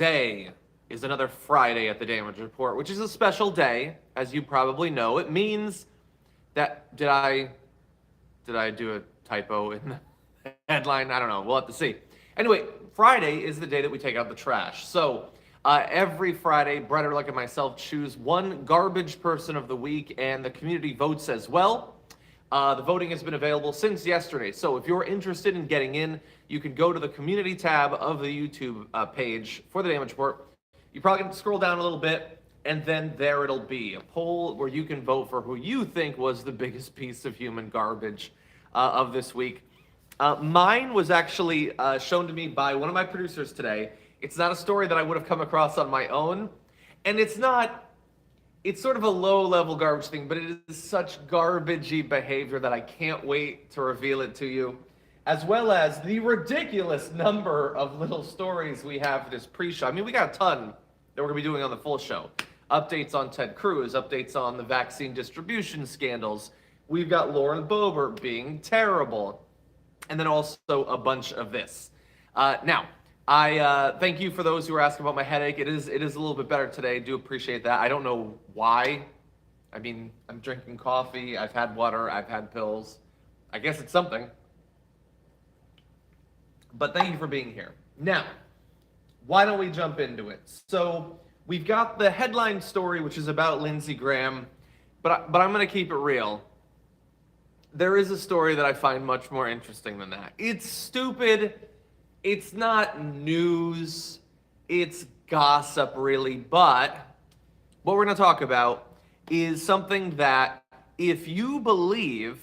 Today is another Friday at the Damage Report, which is a special day, as you probably know. It means that did I do a typo in the headline? I don't know. We'll have to see. Anyway, Friday is the day that we take out the trash. So every Friday, Brett Ehrlich and myself choose one garbage person of the week, and the community votes as well. The voting has been available since yesterday. So if you're interested in getting in, you can go to the community tab of the YouTube page for the Damage Report. You probably can scroll down a little bit, and then there it'll be a poll where you can vote for who you think was the biggest piece of human garbage of this week. Mine was actually shown to me by one of my producers today. It's not a story that I would have come across on my own, and it's sort of a low-level garbage thing, but it is such garbagey behavior that I can't wait to reveal it to you, as well as the ridiculous number of little stories we have for this pre-show. I mean, we got a ton that we're going to be doing on the full show. Updates on Cruz, updates on the vaccine distribution scandals. We've got Lauren Boebert being terrible, and then also a bunch of this. Now, I thank you for those who are asking about my headache. It is a little bit better today. Do appreciate that. I don't know why. I mean, I'm drinking coffee. I've had water. I've had pills. I guess it's something. But thank you for being here. Now, why don't we jump into it? So we've got the headline story, which is about Lindsey Graham, but I'm going to keep it real. There is a story that I find much more interesting than that. It's stupid. It's not news. It's gossip, really. But what we're going to talk about is something that, if you believe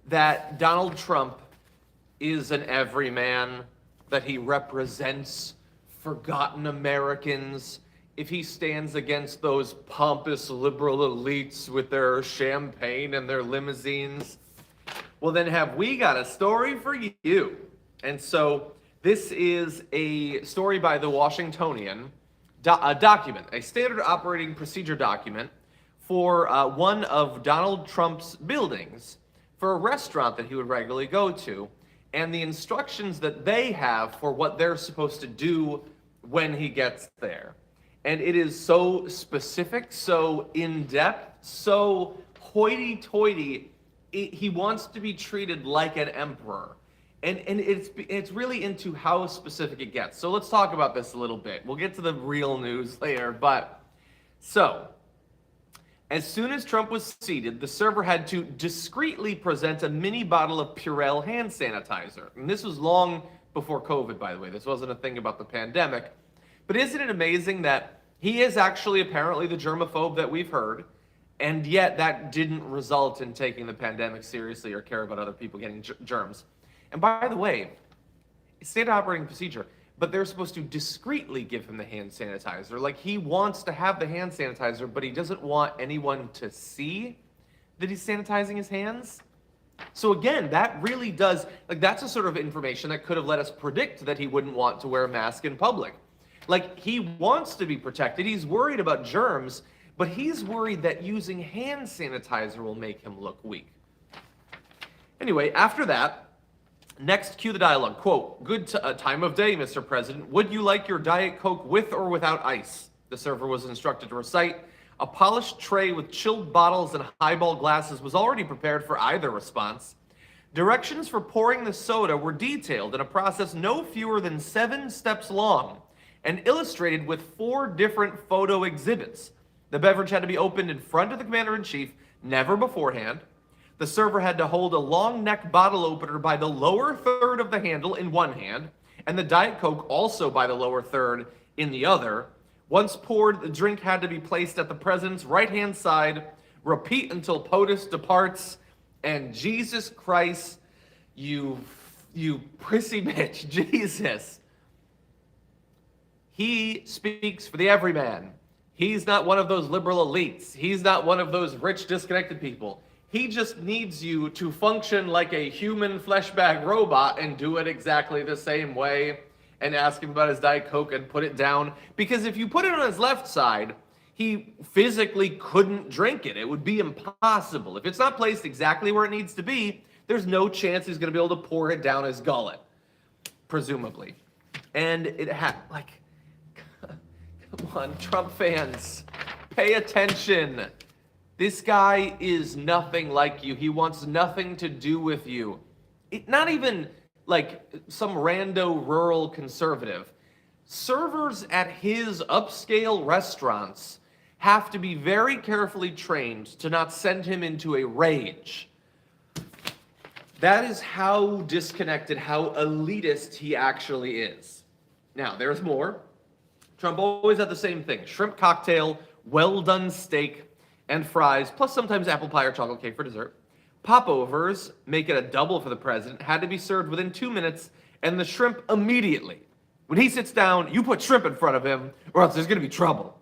that Donald Trump is an everyman, that he represents forgotten Americans, if he stands against those pompous liberal elites with their champagne and their limousines, well, then have we got a story for you. And so this is a story by the Washingtonian, a document, a standard operating procedure document for one of Donald Trump's buildings for a restaurant that he would regularly go to, and the instructions that they have for what they're supposed to do when he gets there. And it is so specific, so in-depth, so hoity-toity. He wants to be treated like an emperor. And it's really into how specific it gets. So let's talk about this a little bit. We'll get to the real news later. So, as soon as Trump was seated, the server had to discreetly present a mini bottle of Purell hand sanitizer. And this was long before COVID, by the way. This wasn't a thing about the pandemic. But isn't it amazing that he is actually apparently the germaphobe that we've heard, and yet that didn't result in taking the pandemic seriously or care about other people getting germs? And by the way, it's standard operating procedure, but they're supposed to discreetly give him the hand sanitizer. Like, he wants to have the hand sanitizer, but he doesn't want anyone to see that he's sanitizing his hands. So again, that really does, like, that's a sort of information that could have let us predict that he wouldn't want to wear a mask in public. Like, he wants to be protected. He's worried about germs, but he's worried that using hand sanitizer will make him look weak. Anyway, after that, next, cue the dialogue. Quote, "Good time of day, Mr. President. Would you like your Diet Coke with or without ice?" The server was instructed to recite. A polished tray with chilled bottles and highball glasses was already prepared for either response. Directions for pouring the soda were detailed in a process no fewer than 7 steps long and illustrated with 4 different photo exhibits. The beverage had to be opened in front of the commander-in-chief, never beforehand. The server had to hold a long neck bottle opener by the lower third of the handle in one hand, and the Diet Coke also by the lower third in the other. Once poured, the drink had to be placed at the president's right-hand side. Repeat until POTUS departs. And Jesus Christ, you prissy bitch, Jesus. He speaks for the everyman. He's not one of those liberal elites. He's not one of those rich, disconnected people. He just needs you to function like a human flesh bag robot and do it exactly the same way, and ask him about his Diet Coke and put it down. Because if you put it on his left side, he physically couldn't drink it. It would be impossible. If it's not placed exactly where it needs to be, there's no chance he's going to be able to pour it down his gullet, presumably. And it had, like, on, Trump fans, pay attention. This guy is nothing like you. He wants nothing to do with you. Not even like some rando rural conservative. Servers at his upscale restaurants have to be very carefully trained to not send him into a rage. That is how disconnected, how elitist he actually is. Now, there's more. Trump always had the same thing: shrimp cocktail, well-done steak, and fries, plus sometimes apple pie or chocolate cake for dessert. Popovers, make it a double for the president, had to be served within 2 minutes, and the shrimp immediately. When he sits down, you put shrimp in front of him, or else there's going to be trouble.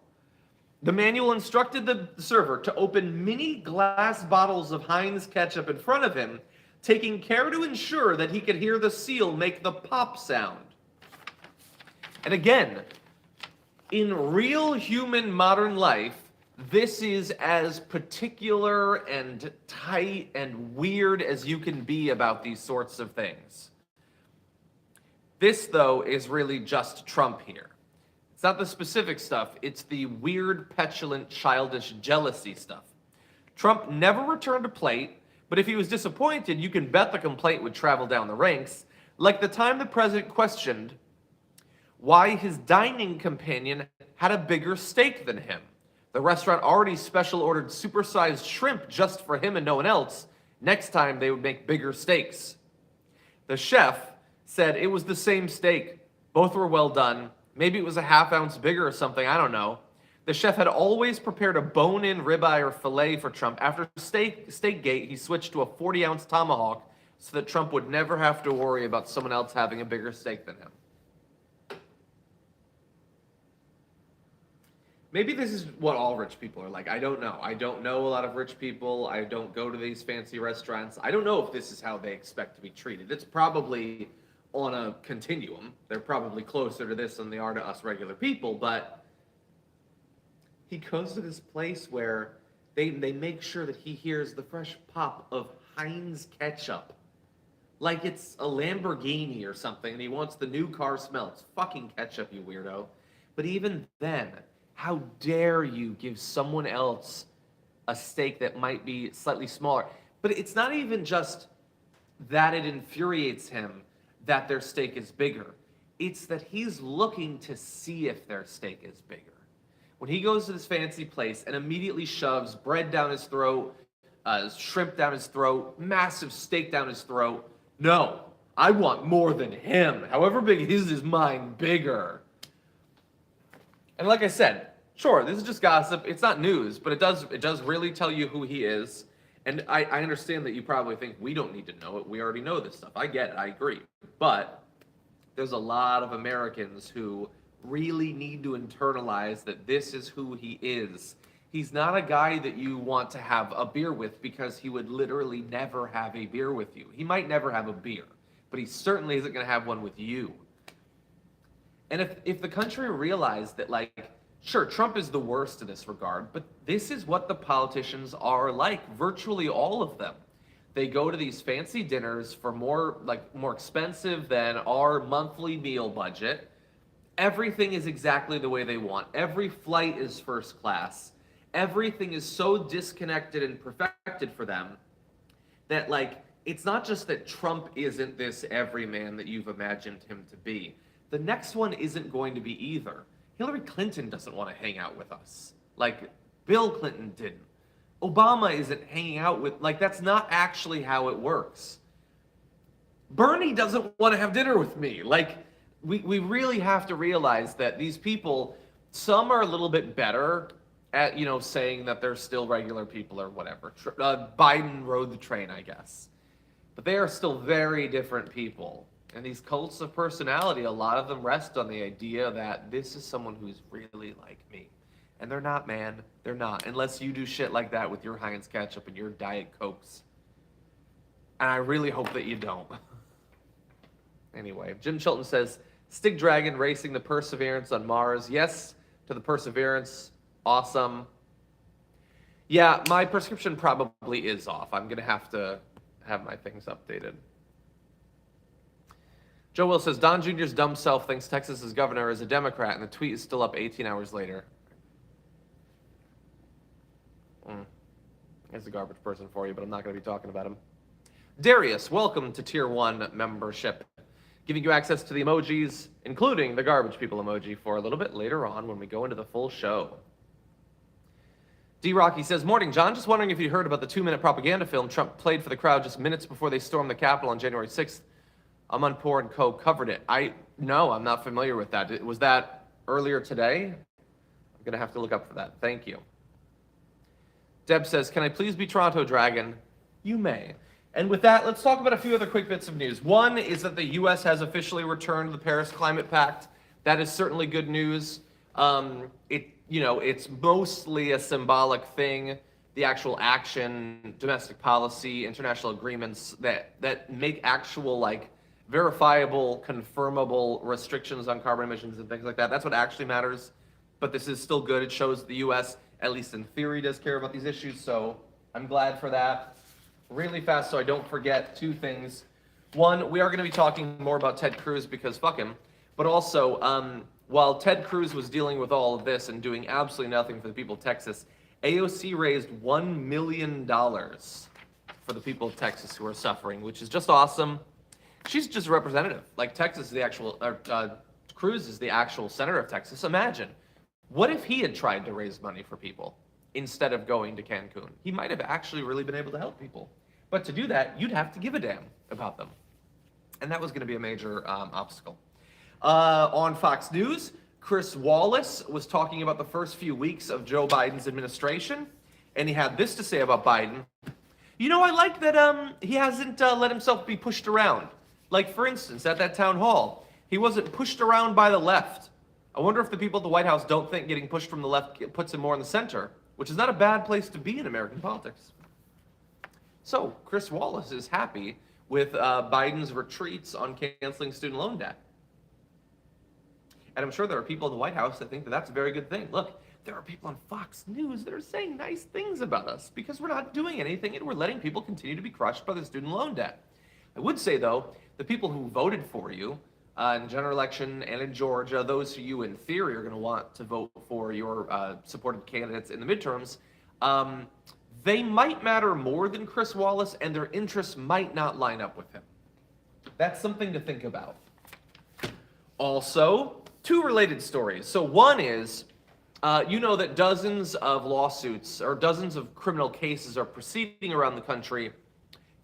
The manual instructed the server to open mini glass bottles of Heinz ketchup in front of him, taking care to ensure that he could hear the seal make the pop sound. And again, in real human modern life, this is as particular and tight and weird as you can be about these sorts of things. This, though, is really just Trump here. It's not the specific stuff, it's the weird, petulant, childish jealousy stuff. Trump never returned a plate, but if he was disappointed, you can bet the complaint would travel down the ranks, like the time the president questioned why his dining companion had a bigger steak than him. The restaurant already special ordered supersized shrimp just for him and no one else. Next time they would make bigger steaks. The chef said it was the same steak. Both were well done. Maybe it was a half ounce bigger or something, I don't know. The chef had always prepared a bone-in ribeye or filet for Trump. After Steakgate, he switched to a 40-ounce tomahawk so that Trump would never have to worry about someone else having a bigger steak than him. Maybe this is what all rich people are like. I don't know. I don't know a lot of rich people. I don't go to these fancy restaurants. I don't know if this is how they expect to be treated. It's probably on a continuum. They're probably closer to this than they are to us regular people, but he goes to this place where they make sure that he hears the fresh pop of Heinz ketchup. Like it's a Lamborghini or something, and he wants the new car smell. It's fucking ketchup, you weirdo. But even then, how dare you give someone else a steak that might be slightly smaller? But it's not even just that it infuriates him that their steak is bigger. It's that he's looking to see if their steak is bigger. When he goes to this fancy place and immediately shoves bread down his throat, shrimp down his throat, massive steak down his throat, no, I want more than him. However big his is mine bigger. And like I said, sure, this is just gossip. It's not news, but it does really tell you who he is. And I understand that you probably think we don't need to know it. We already know this stuff. I get it. I agree. But there's a lot of Americans who really need to internalize that this is who he is. He's not a guy that you want to have a beer with because he would literally never have a beer with you. He might never have a beer, but he certainly isn't going to have one with you. And if the country realized that, like, sure, Trump is the worst in this regard, but this is what the politicians are like, virtually all of them. They go to these fancy dinners for more expensive than our monthly meal budget. Everything is exactly the way they want. Every flight is first class. Everything is so disconnected and perfected for them that, like, it's not just that Trump isn't this everyman that you've imagined him to be. The next one isn't going to be either. Hillary Clinton doesn't want to hang out with us, like Bill Clinton didn't. Obama isn't hanging out with, like, that's not actually how it works. Bernie doesn't want to have dinner with me. Like, we really have to realize that these people, some are a little bit better at, saying that they're still regular people or whatever. Biden rode the train, I guess. But they are still very different people. And these cults of personality, a lot of them rest on the idea that this is someone who's really like me. And they're not, man. They're not. Unless you do shit like that with your Heinz ketchup and your Diet Cokes. And I really hope that you don't. Anyway, Jim Chilton says, Stig Dragon racing the Perseverance on Mars. Yes to the Perseverance. Awesome. Yeah, my prescription probably is off. I'm going to have my things updated. Joe Will says, Don Jr.'s dumb self thinks Texas's governor is a Democrat, and the tweet is still up 18 hours later. He's a garbage person for you, but I'm not going to be talking about him. Darius, welcome to Tier 1 membership. Giving you access to the emojis, including the garbage people emoji, for a little bit later on when we go into the full show. D-Rocky says, morning, John. Just wondering if you heard about the 2-minute propaganda film Trump played for the crowd just minutes before they stormed the Capitol on January 6th. Amanpour and Co. covered it. No, I'm not familiar with that. Was that earlier today? I'm going to have to look up for that. Thank you. Deb says, can I please be Toronto Dragon? You may. And with that, let's talk about a few other quick bits of news. One is that the U.S. has officially returned to the Paris Climate Pact. That is certainly good news. It's mostly a symbolic thing. The actual action, domestic policy, international agreements that make actual, verifiable, confirmable restrictions on carbon emissions and things like that. That's what actually matters. But this is still good. It shows the U.S., at least in theory, does care about these issues. So I'm glad for that. Really fast so I don't forget 2 things. One, we are going to be talking more about Ted Cruz because fuck him. But also, while Ted Cruz was dealing with all of this and doing absolutely nothing for the people of Texas, AOC raised $1 million for the people of Texas who are suffering, which is just awesome. She's just a representative. Texas is the actual, Cruz is the actual senator of Texas. Imagine, what if he had tried to raise money for people instead of going to Cancun? He might have actually really been able to help people. But to do that, you'd have to give a damn about them. And that was going to be a major obstacle. On Fox News, Chris Wallace was talking about the first few weeks of Joe Biden's administration, and he had this to say about Biden. I like that he hasn't let himself be pushed around. For instance, at that town hall, he wasn't pushed around by the left. I wonder if the people at the White House don't think getting pushed from the left puts him more in the center, which is not a bad place to be in American politics. So, Chris Wallace is happy with Biden's retreats on canceling student loan debt. And I'm sure there are people in the White House that think that that's a very good thing. Look, there are people on Fox News that are saying nice things about us because we're not doing anything and we're letting people continue to be crushed by the student loan debt. I would say, though, the people who voted for you in the general election and in Georgia, those who you in theory are going to want to vote for your supported candidates in the midterms, they might matter more than Chris Wallace, and their interests might not line up with him. That's something to think about. Also, 2 related stories. So one is, that dozens of lawsuits or dozens of criminal cases are proceeding around the country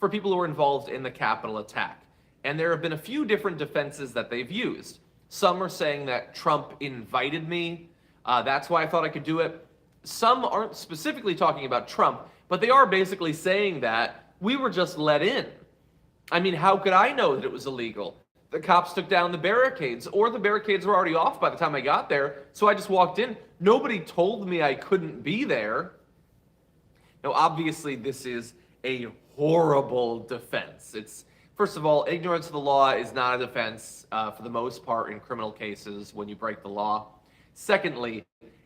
for people who were involved in the Capitol attack. And there have been a few different defenses that they've used. Some are saying that Trump invited me. That's why I thought I could do it. Some aren't specifically talking about Trump, but they are basically saying that we were just let in. I mean, how could I know that it was illegal? The cops took down the barricades, or the barricades were already off by the time I got there, so I just walked in. Nobody told me I couldn't be there. Now, obviously, this is a horrible defense. First of all, ignorance of the law is not a defense for the most part in criminal cases when you break the law. Secondly,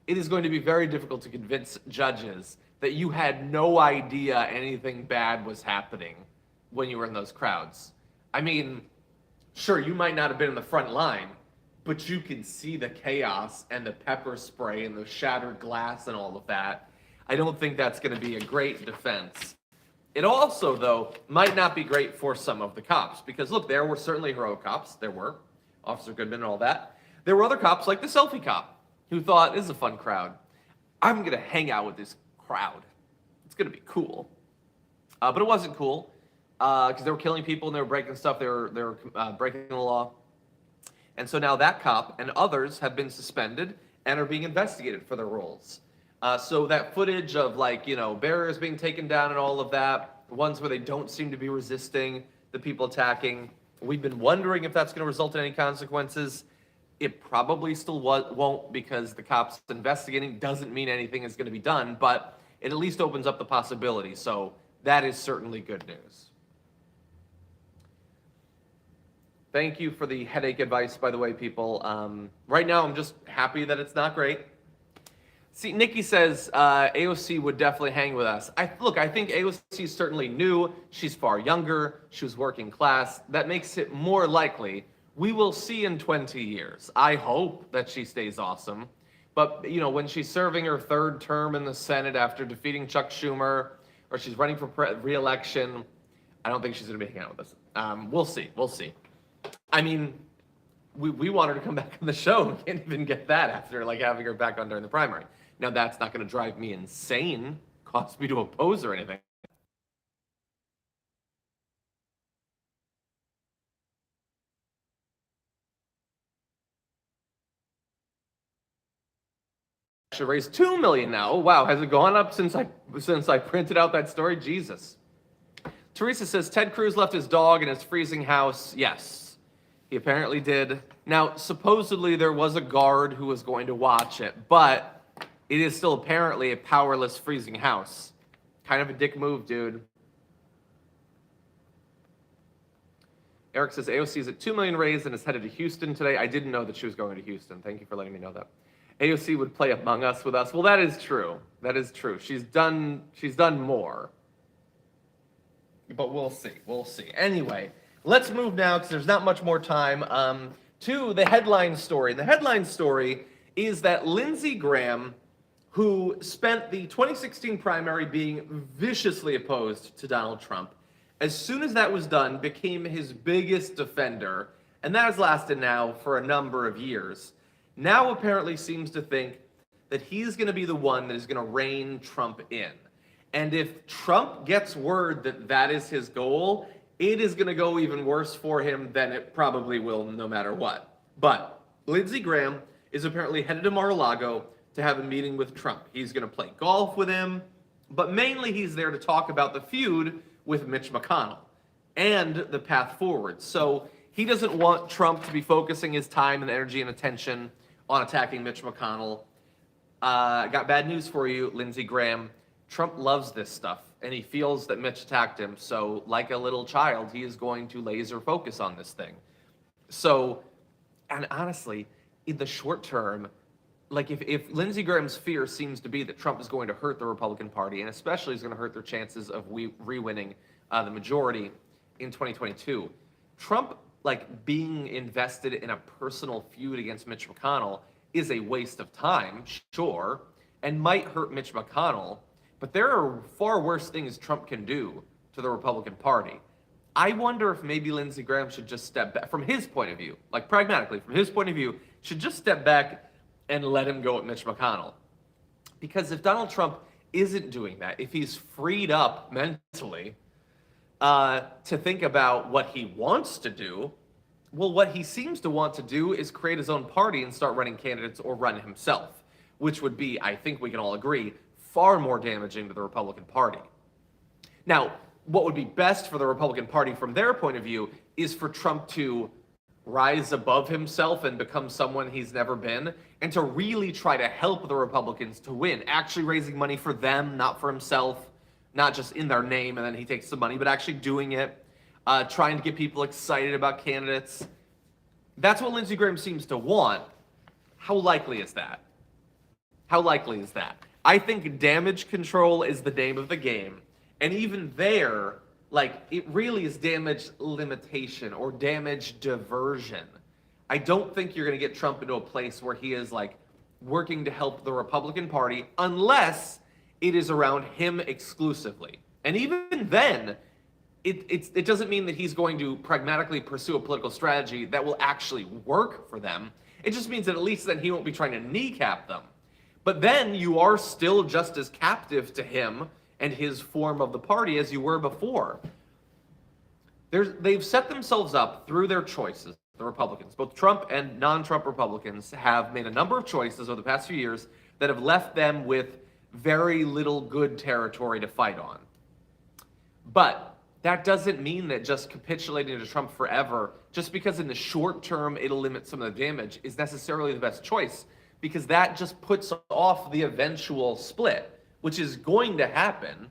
it is going to be very difficult to convince judges that you had no idea anything bad was happening when you were in those crowds. I mean, sure, you might not have been in the front line, but you can see the chaos and the pepper spray and the shattered glass and all of that. I don't think that's going to be a great defense. It also, though, might not be great for some of the cops because, look, there were certainly heroic cops. There were. Officer Goodman and all that. There were other cops like the selfie cop who thought, this is a fun crowd. I'm going to hang out with this crowd. It's going to be cool. But it wasn't cool because they were killing people and they were breaking stuff. They were breaking the law. And so now that cop and others have been suspended and are being investigated for their roles. So that footage of barriers being taken down and all of that, ones where they don't seem to be resisting the people attacking, we've been wondering if that's going to result in any consequences. It probably still won't because the cops investigating doesn't mean anything is going to be done, but it at least opens up the possibility. So that is certainly good news. Thank you for the headache advice, by the way, people. Right now, I'm just happy that it's not great. See, Nikki says AOC would definitely hang with us. I think AOC is certainly new. She's far younger. She was working class. That makes it more likely. We will see in 20 years. I hope that she stays awesome. But, when she's serving her third term in the Senate after defeating Chuck Schumer, or she's running for re-election, I don't think she's going to be hanging out with us. We'll see. We'll see. I mean, we want her to come back on the show. We can't even get that after having her back on during the primary. Now, that's not going to drive me insane, cause me to oppose or anything. Should raise $2 million now. Oh, wow, has it gone up since I printed out that story? Jesus. Teresa says Ted Cruz left his dog in his freezing house. Yes, he apparently did. Now, supposedly there was a guard who was going to watch it, but it is still apparently a powerless freezing house. Kind of a dick move, dude. Eric says AOC is at $2 million raised and is headed to Houston today. I didn't know that she was going to Houston. Thank you for letting me know that. AOC would play Among Us with us. Well, that is true. That is true. She's done more. But we'll see. We'll see. Anyway, let's move now, because there's not much more time, to the headline story. The headline story is that Lindsey Graham, who spent the 2016 primary being viciously opposed to Donald Trump, as soon as that was done, became his biggest defender, and that has lasted now for a number of years. Now apparently seems to think that he's going to be the one that is going to rein Trump in. And if Trump gets word that that is his goal, it is going to go even worse for him than it probably will no matter what. But Lindsey Graham is apparently headed to Mar-a-Lago to have a meeting with Trump. He's going to play golf with him, but mainly he's there to talk about the feud with Mitch McConnell and the path forward. So he doesn't want Trump to be focusing his time and energy and attention on attacking Mitch McConnell. Got bad news for you, Lindsey Graham. Trump loves this stuff, and he feels that Mitch attacked him. So like a little child, he is going to laser focus on this thing. So, and honestly, in the short term, if Lindsey Graham's fear seems to be that Trump is going to hurt the Republican Party, and especially is going to hurt their chances of re-winning the majority in 2022, Trump being invested in a personal feud against Mitch McConnell is a waste of time, sure, and might hurt Mitch McConnell, but there are far worse things Trump can do to the Republican Party. I wonder if maybe Lindsey Graham should just step back, from his point of view, pragmatically, from his point of view, should just step back and let him go at Mitch McConnell. Because if Donald Trump isn't doing that, if he's freed up mentally to think about what he wants to do, well, what he seems to want to do is create his own party and start running candidates or run himself, which would be, I think we can all agree, far more damaging to the Republican Party. Now, what would be best for the Republican Party from their point of view is for Trump to rise above himself and become someone he's never been, and to really try to help the Republicans to win, actually raising money for them, not for himself, not just in their name and then he takes the money, but actually doing it, trying to get people excited about candidates. That's what Lindsey Graham seems to want. How likely is that? How likely is that? I think damage control is the name of the game. And even there, it really is damage limitation or damage diversion. I don't think you're going to get Trump into a place where he is working to help the Republican Party unless it is around him exclusively. And even then, it doesn't mean that he's going to pragmatically pursue a political strategy that will actually work for them. It just means that at least then he won't be trying to kneecap them. But then you are still just as captive to him and his form of the party as you were before. They've set themselves up through their choices, the Republicans. Both Trump and non-Trump Republicans have made a number of choices over the past few years that have left them with very little good territory to fight on. But that doesn't mean that just capitulating to Trump forever, just because in the short term it'll limit some of the damage, is necessarily the best choice, because that just puts off the eventual split, which is going to happen.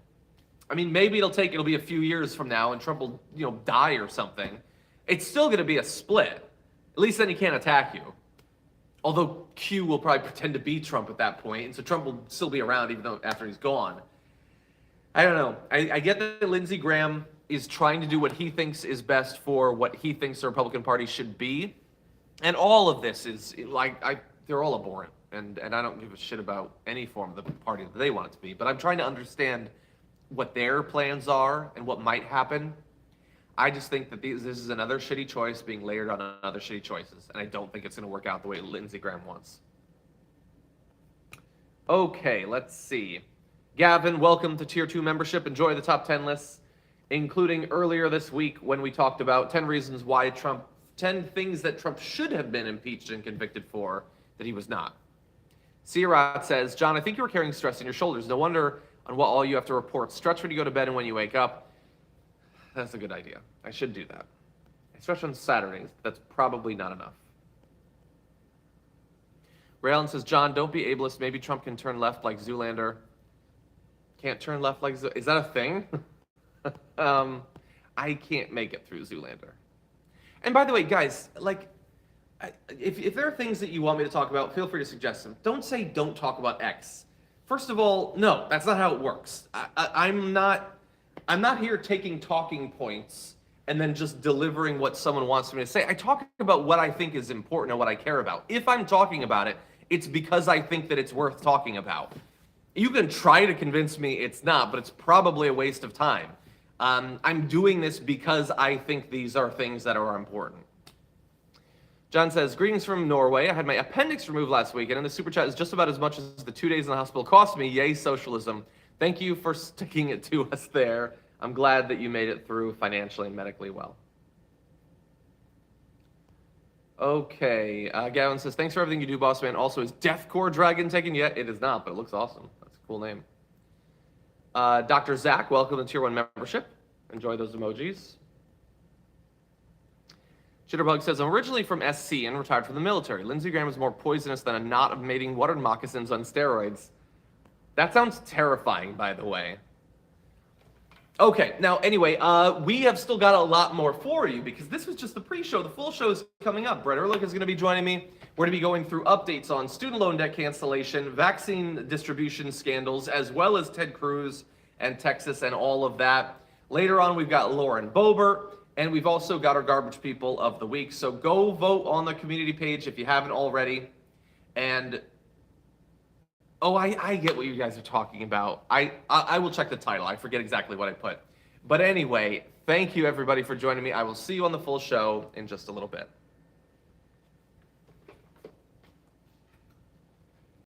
I mean, maybe it'll be a few years from now and Trump will, die or something. It's still going to be a split. At least then he can't attack you. Although Q will probably pretend to be Trump at that point, and so Trump will still be around even though after he's gone. I don't know. I get that Lindsey Graham is trying to do what he thinks is best for what he thinks the Republican Party should be. And all of this is, they're all abhorrent. And I don't give a shit about any form of the party that they want it to be. But I'm trying to understand what their plans are and what might happen. I just think that this is another shitty choice being layered on other shitty choices. And I don't think it's going to work out the way Lindsey Graham wants. Okay, let's see. Gavin, welcome to Tier 2 membership. Enjoy the top 10 lists, including earlier this week when we talked about 10 reasons why 10 things that Trump should have been impeached and convicted for that he was not. Sierra says, John, I think you were carrying stress on your shoulders. No wonder on what all you have to report. Stretch when you go to bed and when you wake up. That's a good idea. I should do that. I stretch on Saturdays, but that's probably not enough. Raylan says, John, don't be ableist. Maybe Trump can turn left like Zoolander. Can't turn left like Zoolander. Is that a thing? I can't make it through Zoolander. And by the way, guys, if there are things that you want me to talk about, feel free to suggest them. Don't say don't talk about X. First of all, no, that's not how it works. I'm not here taking talking points and then just delivering what someone wants me to say. I talk about what I think is important and what I care about. If I'm talking about it, it's because I think that it's worth talking about. You can try to convince me it's not, but it's probably a waste of time. I'm doing this because I think these are things that are important. John says, greetings from Norway. I had my appendix removed last week, and the super chat is just about as much as the 2 days in the hospital cost me. Yay, socialism. Thank you for sticking it to us there. I'm glad that you made it through financially and medically well. Okay, Gavin says, thanks for everything you do, boss man. Also, is Deathcore Dragon taken yet? It is not, but it looks awesome. That's a cool name. Dr. Zach, welcome to Tier 1 membership. Enjoy those emojis. Shitterbug says, I'm originally from SC and retired from the military. Lindsey Graham is more poisonous than a knot of mating water moccasins on steroids. That sounds terrifying, by the way. Okay, now anyway, we have still got a lot more for you because this was just the pre-show. The full show is coming up. Brett Ehrlich is going to be joining me. We're going to be going through updates on student loan debt cancellation, vaccine distribution scandals, as well as Ted Cruz and Texas and all of that. Later on, we've got Lauren Boebert, and we've also got our garbage people of the week. So go vote on the community page if you haven't already. And oh, I get what you guys are talking about. I will check the title. I forget exactly what I put. But anyway, thank you everybody for joining me. I will see you on the full show in just a little bit.